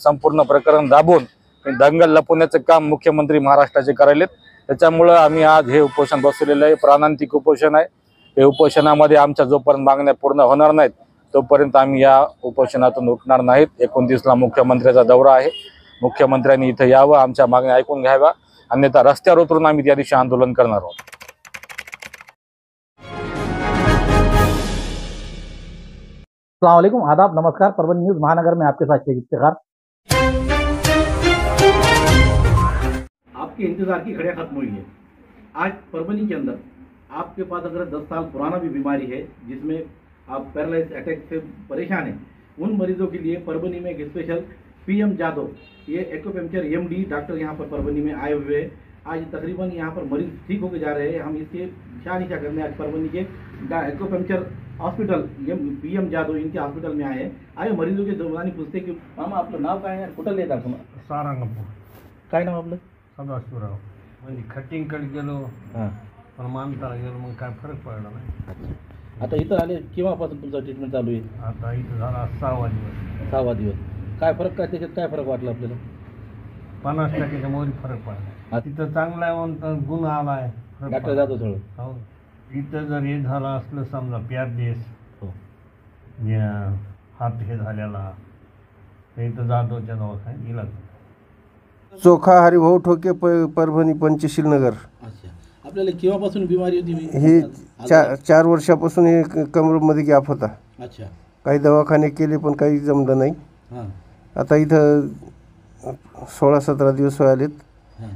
संपूर्ण प्रकरण दाबून दंगल लपवण्याचं काम मुख्यमंत्री महाराष्ट्राचे करायलेत। त्याच्यामुळे आम्ही आज हे उपोषण बसवलेलं आहे। प्राणांतिक उपोषण आहे। हे उपोषणामध्ये आमच्या जोपर्यंत मागण्या पूर्ण होणार नाहीत तोपर्यंत आम्ही या उपोषणातून उठणार नाहीत। 29ला मुख्यमंत्र्याचा दौरा आहे। मुख्यमंत्र्यांनी इथे यावं, आमच्या मागण्या ऐकून घ्याव्या, अन्यथा रस्त्यावर उतरून आम्ही त्या दिवशी आंदोलन करणार आहोत। अस्सलाम वालेकुम, आदाब, नमस्कार। परभनी न्यूज महानगर में आपके साथ शेख इफ्तिखार। आपके इंतजार की घड़ियां खत्म हुई है। आज परभनी के अंदर आपके पास अगर 10 साल पुराना भी बीमारी है जिसमें आप पैरालाइज अटैक से परेशान हैं, उन मरीजों के लिए परभनी में एक स्पेशल पीएम जादव, ये एक्यूपंक्चर एमडी डॉक्टर यहाँ पर परभनी में आए हुए हैं। आज तकरीबन यहाँ पर मरीज ठीक होकर जा रहे हैं। हम इसके शान निशा करने आज परभनी के एक्यूपंक्चर हॉस्पिटल पीएम जादव इनके हॉस्पिटल में आए हैं। आए मरीजों के दौरान पूछते कि मामा आपलं नाव काय आहे, कुठं येतात तुम्हाला? सारंगपूर. काय नाव आपलं? सदाशिवराव. म्हणजे खटिंगकडे गेलो पण मानताला गेलो, मग काय फरक पडला नाही। आता इथं आले केव्हापासून तुमचं ट्रीटमेंट चालू आहे? आता इथं झाला 6वा दिवस. 6वा दिवस. काय फरक, काय त्याच्यात काय फरक वाटला आपल्याला? 50% मोरी फरक पडला। तिथं चांगला आहे म्हणून गुण आला आहे, डॉक्टर जातो थोडं। हो, इथं जर हे झालं असलं समजा प्यारदेस हो हात हे झालेला तर इथं जाधवच्या दवाखान्यात इलाज। चोखा हरिभाऊ ठोके परभणी पंचशील नगर। अच्छा, आपल्याला केव्हापासून बिमारी होती? हे 4 वर्षापासून हे कमरेमध्ये गॅप होता। अच्छा, काही दवाखाने केले पण काही जमलं नाही। हां, आता इथं 16-17 दिवस आलेत, हां,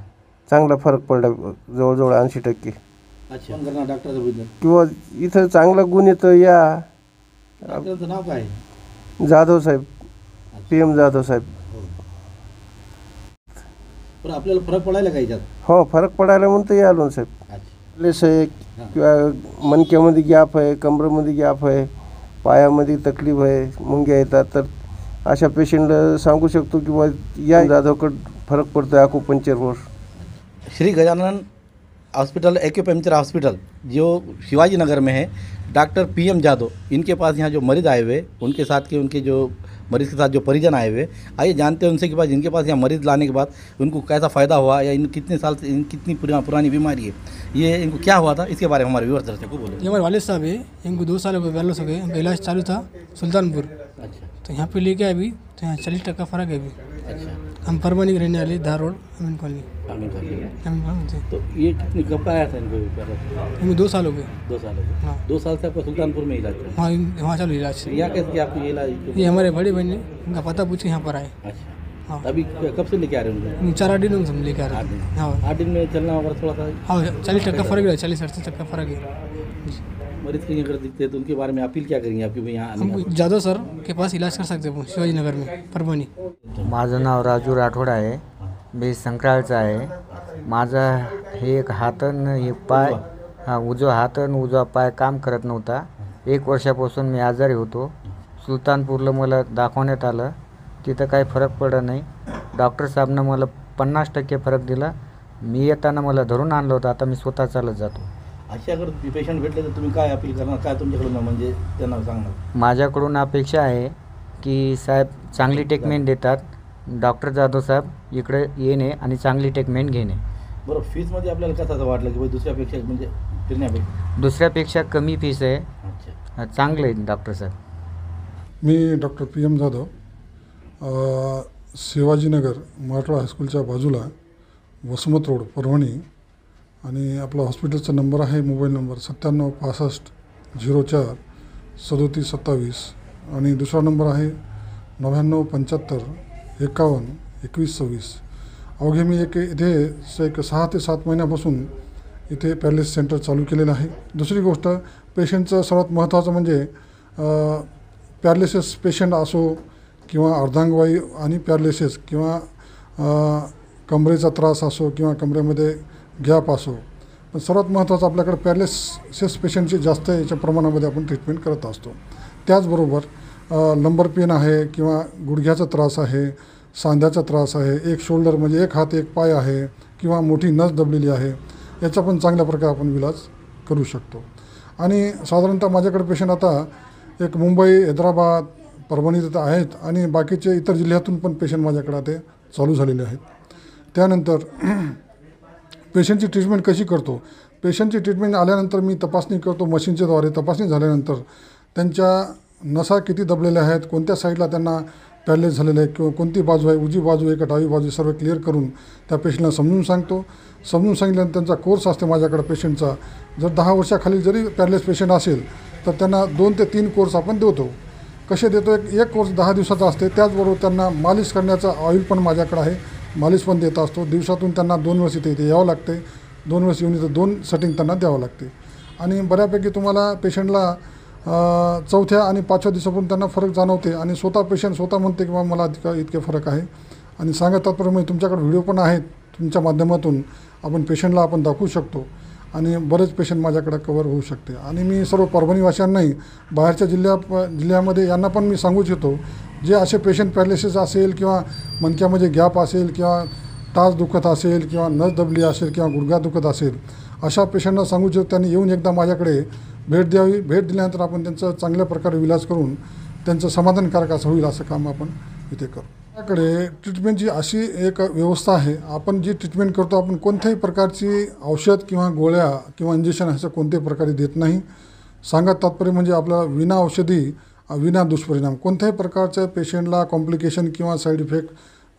चांगला फरक पडला, जवळजवळ 80%। अच्छा, फोन करणार डॉक्टरचं बद्दल किंवा इथं चांगला गुण येतं या डॉक्टरचं नाव काय? जाधव साहेब, PM जाधव साहेब। पण आपल्याला फरक पडायला काय याच्यात? हो, फरक पडायला म्हणतं या आलो साहेब। अच्छा, प्लेस आहे किंवा मणक्यामध्ये गॅप आहे, कमरेमध्ये गॅप आहे, पायामध्ये तकलीफ आहे, मुंग्या येतात, तर अशा पेशंटला सांगू शकतो की बा या जाधवकडे फरक पडतो है एक्यूपंक्चरवर। Shri Gajanan hospital acupuncture hospital जो शिवाजी नगर में है, डॉक्टर PM जादव इनके पास यहाँ जो मरीज़ आए हुए उनके साथ के उनके जो मरीज़ के साथ जो परिजन आए हुए, आइए जानते हैं उनसे कि इनके पास यहाँ मरीज़ लाने के बाद उनको कैसा फ़ायदा हुआ या इन कितने साल से इन कितनी पुरानी बीमारी है, ये इनको क्या हुआ था, इसके बारे में हमारे व्यूअर्स दर्शकों को बोले। ये हमारे वालिद साहब है, इनको 2 साल हो गए बैलेंस हो गए, इनका इलाज चालू था सुल्तानपुर। अच्छा, तो यहाँ पे लेके आए अभी, तो यहाँ 40% फ़र्क है अभी। अच्छा, हम परभनी के रहने वाले, धार रोड अमीन कॉलोनी। तो ये कितनी कब का आया था इनको? इनको 2 साल हो गए। 2 साल हो गए। हाँ, 2 साल से आपका सुल्तानपुर में इलाज था? वहाँ चालू इलाज। यहाँ कैसे किया आपको ये इलाज? ये हमारे बड़े बहन ने उनका पता पूछ के यहाँ पर आए। अच्छा, हाँ, अभी कब से लेके आ रहे हैं उनको? 4-8 दिन से हम लेके आ रहे थे। हाँ 8 दिन में चलना होगा थोड़ा सा? हाँ, 40% फ़र्क है, 40-38% फ़र्क है। मरीज कहीं अगर दिखते हैं तो उनके बारे में अपील क्या करेंगे आपकी भाई यहाँ? हम जादव सर के पास इलाज कर सकते हैं शिवाजी नगर में, परभनी। माझं नाव राजू राठोड आहे, मी संक्राळचा आहे। माझा हे एक हात आणि एक पाय, उजवा हात आणि उजवा पाय काम करत नव्हता। 1 वर्षापासून मी आजारी होतो। सुलतानपूरला मला दाखवण्यात आलं, तिथं काही फरक पडला नाही। डॉक्टर साहेबनं मला 50% फरक दिला। मी येताना मला धरून आणलं होतं, आता मी स्वतः चालत जातो। असे अगर पेशंट भेटले तर तुम्ही काय अपील करणार, काय तुमच्याकडून म्हणजे त्यांना सांगणार? माझ्याकडून अपेक्षा आहे की साहेब चांगली ट्रीटमेंट देतात, डॉक्टर जाधव साहेब इकडे येणे आणि चांगली ट्रीटमेंट घेणे। बरं, फीसमध्ये आपल्याला कसं वाटलं की भाई दुसऱ्यापेक्षा म्हणजे फिरण्यापेक्षा? दुसऱ्यापेक्षा कमी फीस आहे, अच्छा, चांगले आहेत डॉक्टर साहेब। मी डॉक्टर PM जाधव, शिवाजीनगर मराठवाडा हायस्कूलच्या बाजूला वसमत रोड परभणी, आणि आपला हॉस्पिटलचा नंबर आहे, मोबाईल नंबर 9765 04 37 27, आणि दुसरा नंबर आहे 9975 51 21 26। अवघे मी इथे एक 6 ते 7 महिन्यापासून इथे पॅरालिसिस सेंटर चालू केलेलं आहे। दुसरी गोष्ट, पेशंटचं सर्वात महत्त्वाचं म्हणजे पॅरालिसिस पेशंट असो किंवा अर्धांगवायू आणि पॅरालिसिस किंवा कमरेचा त्रास असो किंवा कमरेमध्ये गॅप असो, पण सर्वात महत्त्वाचं आपल्याकडे पॅरालिसिस पेशंटची जास्त याच्या प्रमाणामध्ये आपण ट्रीटमेंट करत असतो। त्याचबरोबर लंबर पेन आहे किंवा गुडघ्याचा त्रास आहे, सांध्याचा त्रास आहे, एक शोल्डर म्हणजे एक हात एक पाय आहे किंवा मोठी नस दबलेली आहे, याचा पण चांगल्या प्रकारे आपण इलाज करू शकतो। आणि साधारणतः माझ्याकडे पेशंट आता एक मुंबई, हैदराबाद, परभणीत तर आहेत आणि बाकीचे इतर जिल्ह्यातून पण पेशंट माझ्याकडे ते चालू झालेले आहेत. त्यानंतर पेशंटची ट्रीटमेंट कशी करतो. पेशंटची ट्रीटमेंट आल्यानंतर मी तपासणी करतो मशीनच्या द्वारे. तपासणी झाल्यानंतर त्यांच्या नसा किती दबलेल्या आहेत, कोणत्या साईडला त्यांना पॅरलाइज झालेलं आहे किंवा कोणती बाजू आहे, उजवी बाजू आहे का डावी बाजू, सर्व क्लिअर करून त्या पेशंटला समजून सांगतो. समजून सांगितल्यानंतर त्यांचा कोर्स असते माझ्याकडे पेशंटचा. जर 10 वर्षाखाली जरी पॅरलाइज पेशंट असेल तर त्यांना 2 ते 3 कोर्स आपण देतो. कसे देतो, एक कोर्स 10 दिवसाचा असते. त्याचबरोबर त्यांना मालिश करण्याचा ऑइल पण माझ्याकडे आहे, मालिश पण देत असतो. दिवसातून त्यांना 2 वेळेस इथे यावं लागते. 2 वेळेस येऊन इथं 2 सेटिंग त्यांना द्यावं लागते. आणि बऱ्यापैकी तुम्हाला पेशंटला 4थ्या आणि 5व्या दिवसापासून त्यांना फरक जाणवते आणि स्वतः पेशंट स्वतः म्हणते की मला इतके फरक आहे. आणि सांगत तात्पर्य म्हणजे तुमच्याकडे व्हिडिओ पण आहेत, तुमच्या माध्यमातून आपण पेशंटला आपण दाखवू शकतो आणि बरेच पेशंट माझ्याकडे कवर होऊ शकते. आणि मी सर्व परभणीवासियांनाही बाहेरच्या जिल्ह्यामध्ये यांना पण मी सांगू इच्छितो, जे असे पेशंट पॅरालिसिस असेल किंवा मणक्यामध्ये गॅप असेल किंवा टाच दुखत असेल किंवा नस दबली असेल किंवा गुडघा दुखत असेल, अशा पेशंटना सांगू इच्छितो त्यांनी येऊन एकदा माझ्याकडे भेट द्यावी. भेट दिल्यानंतर आपण त्यांचं चांगल्या प्रकारे इलाज करून त्यांचं समाधानकारक असं होईल असं काम आपण इथे करू. आपल्याकडे ट्रीटमेंटची अशी एक व्यवस्था आहे. आपण जी ट्रीटमेंट करतो आपण कोणत्याही प्रकारची औषध किंवा गोळ्या किंवा इंजेक्शन असं कोणत्याही प्रकारे देत नाही. सांगत तात्पर्य म्हणजे आपल्याला विना औषधी विना दुष्परिणाम कोणत्याही प्रकारच्या पेशंटला कॉम्प्लिकेशन किंवा साईड इफेक्ट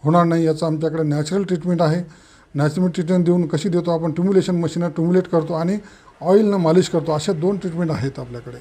होणार नाही याचं आमच्याकडे नॅचरल ट्रीटमेंट आहे. नॅचरल ट्रीटमेंट देऊन कशी देतो आपण, ट्युम्युलेशन मशीनला ट्युम्युलेट करतो आणि ऑइलनं मालिश करतो. अशा 2 ट्रीटमेंट आहेत आपल्याकडे.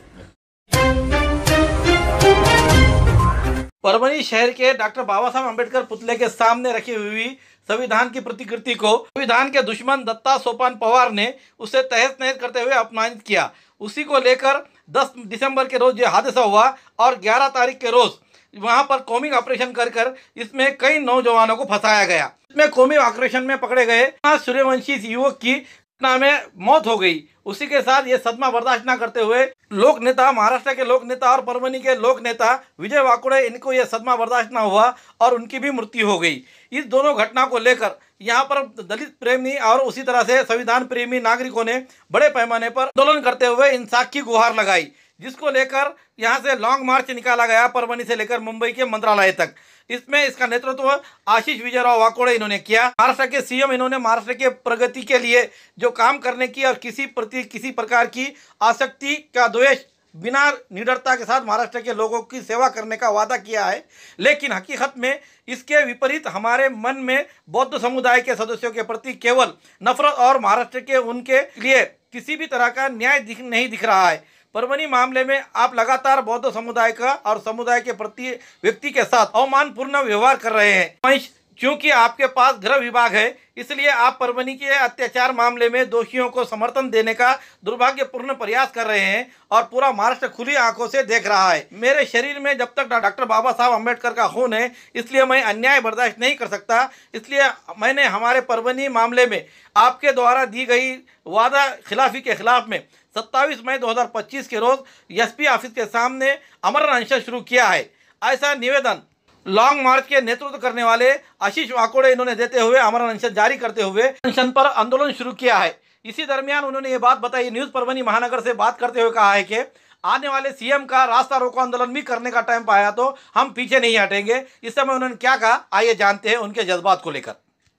परभनी शहर के डॉक्टर बाबा साहब अम्बेडकर पुतले के सामने रखी हुई संविधान की प्रतिकृति को संविधान के दुश्मन दत्ता सोपान पवार ने उसे तहस नहस करते हुए अपमानित किया. उसी को लेकर 10 दिसंबर के रोज ये हादसा हुआ और 11 तारीख के रोज वहां पर कॉमिक ऑपरेशन कर इसमें कई नौजवानों को फंसाया गया. इसमें कॉमिक ऑपरेशन में पकड़े गए सूर्यवंशी युवक की घटना में मौत हो गई. उसी के साथ ये सदमा बर्दाश्त न करते हुए लोक नेता, महाराष्ट्र के लोक नेता और परभनी के लोक नेता विजय वाकुड़े, इनको ये सदमा बर्दाश्त न हुआ और उनकी भी मृत्यु हो गई. इस दोनों घटना को लेकर यहाँ पर दलित प्रेमी और उसी तरह से संविधान प्रेमी नागरिकों ने बड़े पैमाने पर आंदोलन करते हुए इंसाफ की गुहार लगाई, जिसको लेकर यहाँ से लॉन्ग मार्च निकाला गया परभनी से लेकर मुंबई के मंत्रालय तक. इसमें इसका नेतृत्व आशीष विजयराव वाकोड़े इन्होंने किया. महाराष्ट्र के सीएम इन्होंने महाराष्ट्र के प्रगति के लिए जो काम करने की और किसी प्रकार की आसक्ति का द्वेष बिना निडरता के साथ महाराष्ट्र के लोगों की सेवा करने का वादा किया है. लेकिन हकीकत में इसके विपरीत हमारे मन में बौद्ध समुदाय के सदस्यों के प्रति केवल नफरत और महाराष्ट्र के उनके लिए किसी भी तरह का न्याय नहीं दिख रहा है. परभनी मामले में आप लगातार बौद्ध समुदाय का और समुदाय के प्रति व्यक्ति के साथ अवमानपूर्ण व्यवहार कर रहे हैं. क्योंकि आपके पास गृह विभाग है, इसलिए आप परभनी के अत्याचार मामले में दोषियों को समर्थन देने का दुर्भाग्यपूर्ण प्रयास कर रहे हैं और पूरा महाराष्ट्र खुली आंखों से देख रहा है. मेरे शरीर में जब तक डॉक्टर बाबा साहब अम्बेडकर का खून है, इसलिए मैं अन्याय बर्दाश्त नहीं कर सकता. इसलिए मैंने हमारे परभनी मामले में आपके द्वारा दी गई वादा खिलाफी के खिलाफ में 27 मई 2025 के रोज एसपी ऑफिस के सामने अमर अनशन शुरू किया है. ऐसा निवेदन लॉन्ग मार्च के नेतृत्व करने वाले आशीष वाकोड़े इन्होंने देते हुए अमर अनशन जारी करते हुए अनशन पर आंदोलन शुरू किया है. इसी दरमियान उन्होंने ये बात बताई, न्यूज़ परभनी महानगर से बात करते हुए कहा है कि आने वाले सीएम का रास्ता रोको आंदोलन भी करने का टाइम पाया तो हम पीछे नहीं हटेंगे. इस समय उन्होंने क्या कहा, आइए जानते हैं उनके जज्बात को लेकर.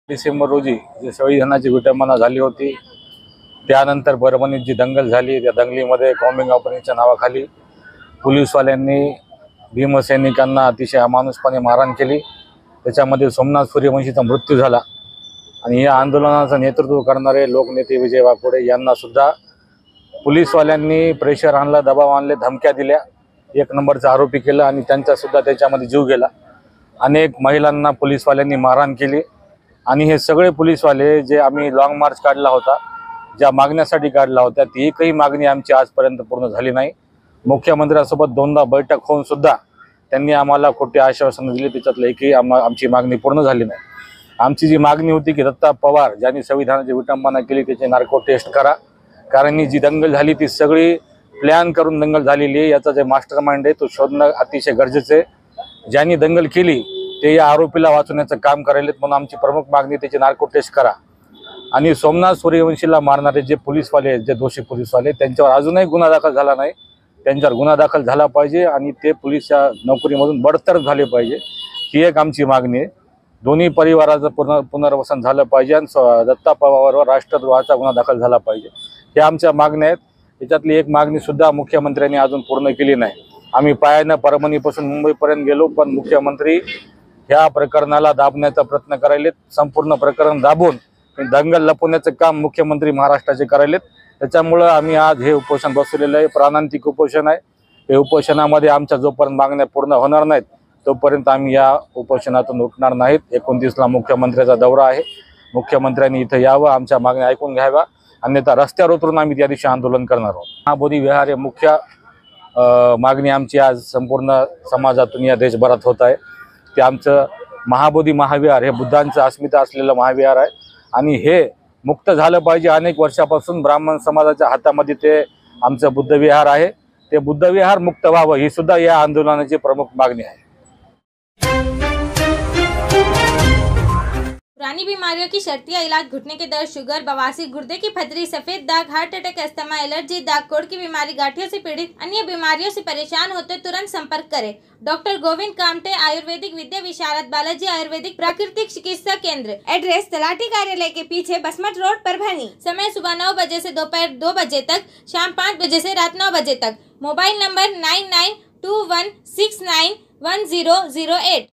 डिसेंबर रोजी जे संविधानाची विटंबना झाली होती, त्यानंतर परभणीत जी दंगल झाली, त्या दंगलीमध्ये कॉम्बिंग ऑपरेशनच्या नावाखाली पोलीसवाल्यांनी भीमसैनिकांना अतिशय अमानुषपणे मारहाण केली. त्याच्यामध्ये सोमनाथ सूर्यवंशीचा मृत्यू झाला आणि या आंदोलनाचं नेतृत्व करणारे लोकनेते विजय वाकोड़े यांना सुद्धा पोलीसवाल्यांनी प्रेशर आणलं, दबाव आणले, धमक्या दिल्या, 1 नंबरचा आरोपी केलं आणि त्यांचा सुद्धा त्याच्यामध्ये जीव गेला. अनेक महिलांना पोलीसवाल्यांनी मारहाण केली आणि हे सगळे पोलीसवाले जे आम्ही लॉंग मार्च काढला होता, ज्या मागण्यासाठी काढला होता, ती एकही मागणी आमची आजपर्यंत पूर्ण झाली नाही. मुख्यमंत्र्यांसोबत 2दा बैठक होऊन सुद्धा त्यांनी आम्हाला खोटी आश्वासनं दिली, त्याच्यातलं एकही आमची मागणी पूर्ण झाली नाही. आमची जी मागणी होती की दत्ता पवार ज्यांनी संविधानाची विटंबना केली त्याची नार्को टेस्ट करा, कारण ही जी दंगल झाली ती सगळी प्लॅन करून दंगल झालेली आहे. याचा जे मास्टर माइंड आहे तो शोधणं अतिशय गरजेचं आहे. ज्यांनी दंगल केली ते या आरोपीला वाचवण्याचं काम करायलेत, म्हणून आमची प्रमुख मागणी त्याची नार्को टेस्ट करा. आणि सोमनाथ सूर्यवंशीला मारणारे जे पोलीसवाले, जे दोषी पोलीसवाले, त्यांच्यावर अजूनही गुन्हा दाखल झाला नाही, त्यांच्यावर गुन्हा दाखल झाला पाहिजे आणि ते पोलीसच्या नोकरीमधून बडतर्फ झाले पाहिजे, ही एक आमची मागणी आहे. दोन्ही परिवाराचं पुनर्वसन झालं पाहिजे आणि दत्ता पवारवर राष्ट्रद्रोहाचा गुन्हा दाखल झाला पाहिजे. हे आमच्या मागण्या आहेत. त्याच्यातली एक मागणीसुद्धा मुख्यमंत्र्यांनी अजून पूर्ण केली नाही. आम्ही पायानं परभणीपासून मुंबईपर्यंत गेलो, पण मुख्यमंत्री ह्या प्रकरणाला दाबण्याचा प्रयत्न करायलेत. संपूर्ण प्रकरण दाबून दंगल लपवण्याचं काम मुख्यमंत्री महाराष्ट्राचे करायलेत. त्याच्यामुळं आम्ही आज हे उपोषण बसवलेलं आहे. प्राणांतिक उपोषण आहे. हे उपोषणामध्ये आमच्या जोपर्यंत मागण्या पूर्ण होणार नाहीत तोपर्यंत आम्ही या उपोषणातून उठणार नाहीत. 29ला मुख्यमंत्र्याचा दौरा आहे. मुख्यमंत्र्यांनी इथं यावं, आमच्या मागण्या ऐकून घ्याव्या, अन्यथा रस्त्यावर उतरून आम्ही त्या दिवशी आंदोलन करणार आहोत. महाबोधी विहार हे मुख्य मागणी आमची आज संपूर्ण समाजातून या देशभरात होत आहे. ते आमचं महाबोधी महाविहार हे बुद्धांचं अस्मिता असलेलं महाविहार आहे आणि हे मुक्त झालं पाहिजे. अनेक वर्षापासून ब्राह्मण समाजाच्या हातामध्ये ते आमचं बुद्धविहार आहे. ते बुद्धविहार मुक्त व्हावं ही सुद्धा या आंदोलनाची प्रमुख मागणी आहे. पुरानी बीमारियों की शर्तिया इलाज, घुटने के दर्द, शुगर, बवासीर, गुर्दे की पथरी, सफेद दाग, हार्ट अटैक, अस्थमा, एलर्जी, दाग कोड़ की बीमारी, गांठियों से पीड़ित अन्य बीमारियों से परेशान होते तुरंत संपर्क करें। डॉक्टर गोविंद कामटे, आयुर्वेदिक विद्या विशारद, बालाजी आयुर्वेदिक प्राकृतिक चिकित्सा केंद्र। एड्रेस तलाठी कार्यालय के पीछे, बसमत रोड, परभणी। समय सुबह 9 बजे से दोपहर 2 बजे तक, शाम 5 बजे से रात 9 बजे तक। Mobile number 9921691008।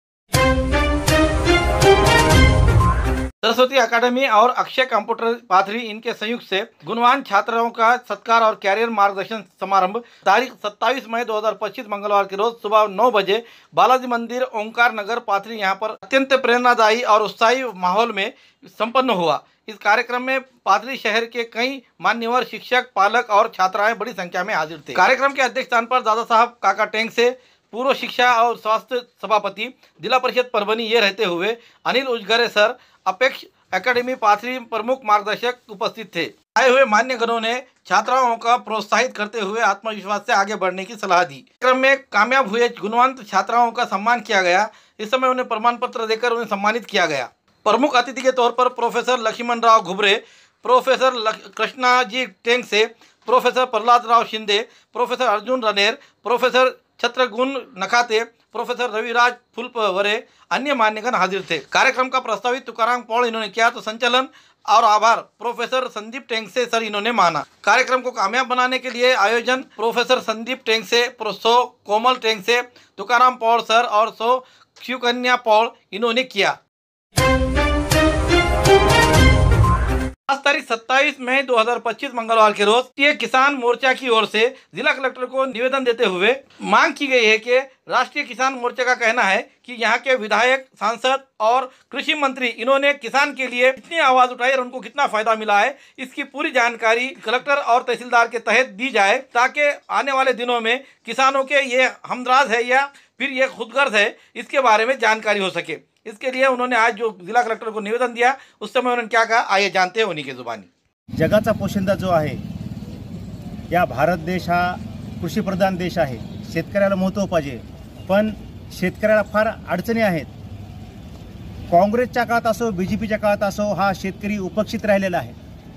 सरस्वती अकादमी और अक्षय कंप्यूटर पाथरी इनके संयुक्त से गुणवान छात्राओं का सत्कार और कैरियर मार्गदर्शन समारंभ तारीख 27 मई 2025 मंगलवार के रोज सुबह 9 बजे बालाजी मंदिर ओंकार नगर पाथरी यहाँ पर अत्यंत प्रेरणादायी और उत्साही माहौल में संपन्न हुआ। इस कार्यक्रम में पाथरी शहर के कई मान्यवर शिक्षक, पालक और छात्राएं बड़ी संख्या में हाजिर थे। कार्यक्रम के अध्यक्ष स्थान पर दादा साहब काका टेंग से पूर्व शिक्षा और स्वास्थ्य सभापति जिला परिषद परभणी ये रहते हुए अनिल उजगरे सर, अपेक्ष एकेडमी पाथरी प्रमुख मार्गदर्शक उपस्थित थे। आए हुए मान्यगणों ने छात्राओं का प्रोत्साहित करते हुए आत्मविश्वास से आगे बढ़ने की सलाह दी। कार्यक्रम में कामयाब हुए गुणवंत छात्राओं का सम्मान किया गया। इस समय उन्हें प्रमाण पत्र देकर उन्हें सम्मानित किया गया। प्रमुख अतिथि के तौर पर professor Laxman Rao Ghubre, professor Krishnaji Tengse, professor Prahlad Rao Shinde, professor Arjun Raner, professor Chhatragun Nakhate, professor Raviraj Phulpaware अन्य मान्यगण हाजिर थे। कार्यक्रम का प्रस्तावित तुकाराम पौड़ इन्होंने किया तो संचालन और आभार प्रोफेसर संदीप टेंगसे सर इन्होंने माना। कार्यक्रम को कामयाब बनाने के लिए आयोजन प्रोफेसर संदीप टेंगसे, प्रोफेसर कोमल टेंगसे, तुकाराम पौड़ सर और शिवकन्या पौड़ इन्होंने किया। आज तारीख 27 मई 2025 मंगलवार के रोज राष्ट्रीय किसान मोर्चा की ओर से जिला कलेक्टर को निवेदन देते हुए मांग की गई है कि राष्ट्रीय किसान मोर्चा का कहना है कि यहाँ के विधायक, सांसद और कृषि मंत्री इन्होंने किसान के लिए कितनी आवाज उठाई और उनको कितना फायदा मिला है, इसकी पूरी जानकारी कलेक्टर और तहसीलदार के तहत दी जाए, ताकि आने वाले दिनों में किसानों के ये हमदराज है या फिर ये खुदगर्ज है, इसके बारे में जानकारी हो सके। इसके लिए उन्होंने आज जो जिला कलेक्टर को निवेदन दिया उस समय उन्होंने क्या कहा, आइए जानते हैं उन्हीं की जुबानी। जगाचा पोशिंदा जो आहे, या भारत देश हा कृषीप्रधान देश आहे। शेतकऱ्याला महत्त्व पाहिजे, पण शेतकऱ्याला फार अडचणी आहेत। काँग्रेसच्या काळात असो, BJPच्या काळात असो, हा शेतकरी उपेक्षित राहिलेला आहे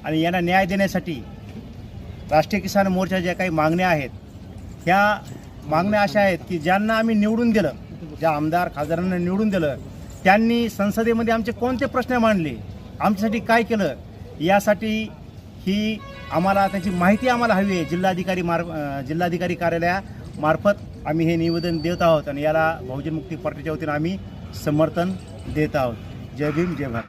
आणि यांना न्याय देण्यासाठी राष्ट्रीय किसान मोर्चा ज्या काही मागण्या आहेत, ह्या मागण्या अशा आहेत की ज्यांना आम्ही निवडून दिलं, ज्या आमदार खासदारांना निवडून दिलं, त्यांनी संसदेमध्ये आमचे कोणते प्रश्न मांडले, आमच्यासाठी काय केलं, यासाठी ही आम्हाला त्याची माहिती आम्हाला हवी आहे। जिल्हाधिकारी कार्यालयामार्फत आम्ही हे निवेदन देत आहोत आणि याला बहुजन मुक्ती पार्टीच्या वतीने आम्ही समर्थन देत आहोत। जय भीम, जय भारत।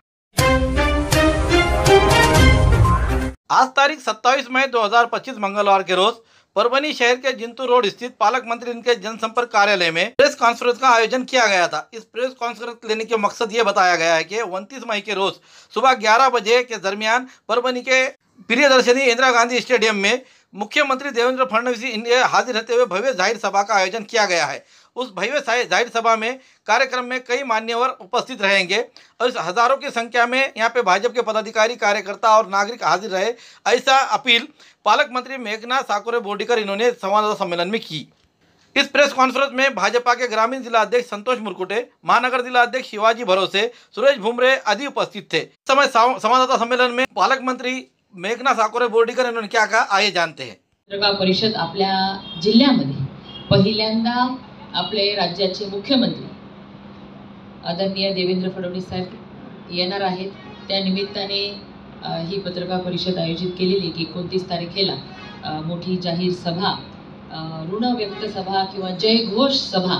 आज तारीख 27 मई 2025 मंगलवार के रोज परभणी शहर के जिंतू रोड स्थित पालक मंत्री इनके जनसंपर्क कार्यालय में प्रेस कॉन्फ्रेंस का आयोजन किया गया था। इस प्रेस कॉन्फ्रेंस लेने के मकसद ये बताया गया है कि 29 मई के रोज सुबह 11 बजे के दरमियान परभणी के प्रियदर्शनी इंदिरा गांधी स्टेडियम में मुख्यमंत्री देवेंद्र फडणवीस हाजिर रहते हुए भव्य जाहिर सभा का आयोजन किया गया है। उस भव्य जाहिर सभा में कार्यक्रम में कई मान्यवर उपस्थित रहेंगे और इस हजारों की संख्या में यहाँ पे भाजपा के पदाधिकारी, कार्यकर्ता और नागरिक हाजिर रहे, ऐसा अपील पालक मंत्री मेघनाथ साकुरे बोर्डीकर इन्होंने संवाददाता सम्मेलन में की। इस प्रेस कॉन्फ्रेंस में भाजपा के ग्रामीण जिला अध्यक्ष संतोष मुरकुटे, महानगर जिला अध्यक्ष शिवाजी भरोसे, सुरेश भुमरे आदि उपस्थित थे। इस समय संवाददाता सम्मेलन में पालक मंत्री मेघनाथ साकुरे बोर्डीकर इन्होंने क्या कहा, आइए जानते हैं। पत्रकार परिषद आपल्या जिल्ह्यामध्ये पहिल्यांदा आपले राज्याचे मुख्यमंत्री आदरणीय देवेंद्र फडणवीस साहेब येणार आहेत. त्या निमित्ताने ही पत्रकार परिषद आयोजित केलेली की 29 तारखेला मोठी जाहीर सभा, ऋण व्यक्त सभा किंवा जयघोष सभा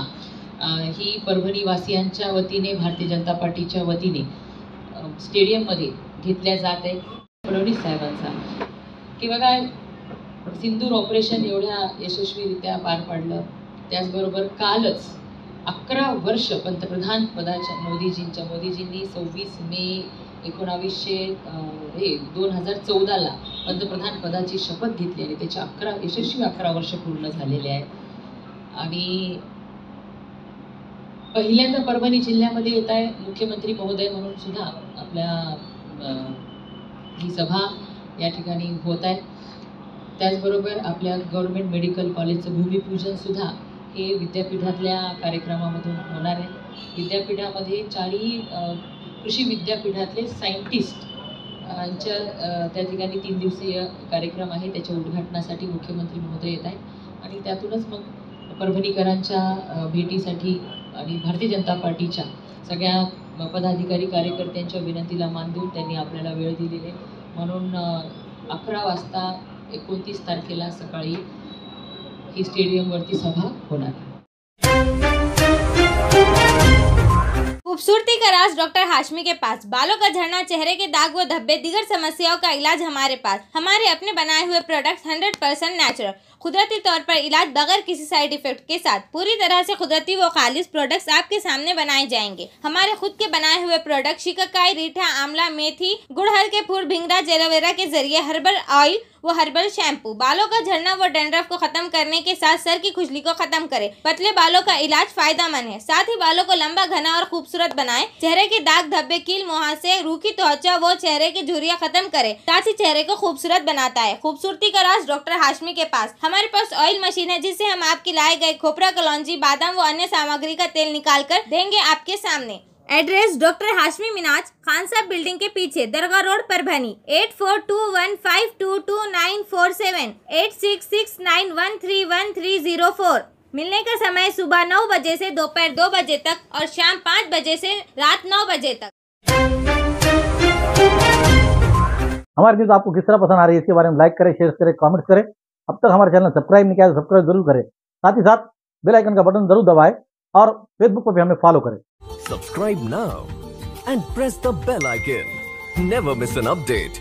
ही परभणीवासियांच्या वतीने भारतीय जनता पार्टीच्या वतीने स्टेडियममध्ये घेतल्या जात आहे. फडणवीस साहेबांचा की बघा सिंदूर ऑपरेशन एवढ्या यशस्वीरित्या पार पाडलं, त्याचबरोबर कालच 11 वर्ष पंतप्रधान पदाच्या मोदीजींनी 26 मे 2014ला पंतप्रधान पदाची शपथ घेतली आणि त्याच्या 11 वर्ष पूर्ण झालेले आहेत. आणि पहिल्यांदा परभणी जिल्ह्यामध्ये येत आहे मुख्यमंत्री महोदय म्हणून सुद्धा आपल्या ही सभा या ठिकाणी होत आहे. त्याचबरोबर आपल्या गव्हर्नमेंट मेडिकल कॉलेजचं भूमिपूजन सुद्धा हे विद्यापीठातल्या कार्यक्रमामधून होणार आहे. विद्यापीठामध्ये 4ही कृषी विद्यापीठातले सायंटिस्ट यांच्या त्या ठिकाणी 3 दिवसीय कार्यक्रम आहे. त्याच्या उद्घाटनासाठी मुख्यमंत्री महोदय येत आहेत आणि त्यातूनच मग परभणीकरांच्या भेटीसाठी आणि भारतीय जनता पार्टीच्या सगळ्या पदाधिकारी कार्यकर्त्यांच्या विनंतीला मान देऊन त्यांनी आपल्याला वेळ दिलेली आहे. म्हणून 11 वाजता 29 तारखेला सकाळी ही स्टेडियमवरती सभा होणार आहे. खूबसूरती का राज डॉक्टर हाशमी के पास, बालों का झड़ना, चेहरे के दाग व धब्बे, दीगर समस्याओं का इलाज हमारे पास. हमारे अपने बनाए हुए प्रोडक्ट्स 100% नेचुरल, कुदरती तौर पर इलाज बगैर किसी साइड इफेक्ट के साथ पूरी तरह से कुदरती व खालिश प्रोडक्ट्स आपके सामने बनाए जाएंगे. हमारे खुद के बनाए हुए प्रोडक्ट शिकाकाई, रीठा, आंवला, मेथी, गुड़हल के फूल, भिंगरा, एलोवेरा के जरिए हर्बल ऑयल वो हर्बल शैम्पू बालों का झड़ना व डैंड्रफ को खत्म करने के साथ सर की खुजली को खत्म करे. पतले बालों का इलाज फायदेमंद है, साथ ही बालों को लंबा, घना और खूबसूरत बनाए. चेहरे के दाग धब्बे, कील, मुहासे, रूखी त्वचा वो चेहरे की झुर्रियां खत्म करे, साथ ही चेहरे को खूबसूरत बनाता है. खूबसूरती का राज डॉक्टर हाशमी के पास. हमारे पास ऑयल मशीन है जिससे हम आपके लाए गए खोपरा, कलौंजी, बादाम व अन्य सामग्री का तेल निकाल कर देंगे आपके सामने. एड्रेस डॉक्टर हाशमी मिनाज, खान साहब बिल्डिंग के पीछे, दरगाह रोड, परभणी. 8421522947, 8669131304. मिलने का समय सुबह 9 बजे से दोपहर 2 बजे तक और शाम 5 बजे से रात 9 बजे तक. हमारी न्यूज़ आपको किस तरह पसंद आ रही है इसके बारे में लाइक करें, शेयर करें, कमेंट करें. अब तक हमारे चैनल सब्सक्राइब नहीं किया तो सब्सक्राइब जरूर करें. साथ ही साथ बेल आइकन का बटन जरूर दबाएं और फेसबुक पर भी हमें फॉलो करें. Subscribe now and press the bell icon. Never miss an update.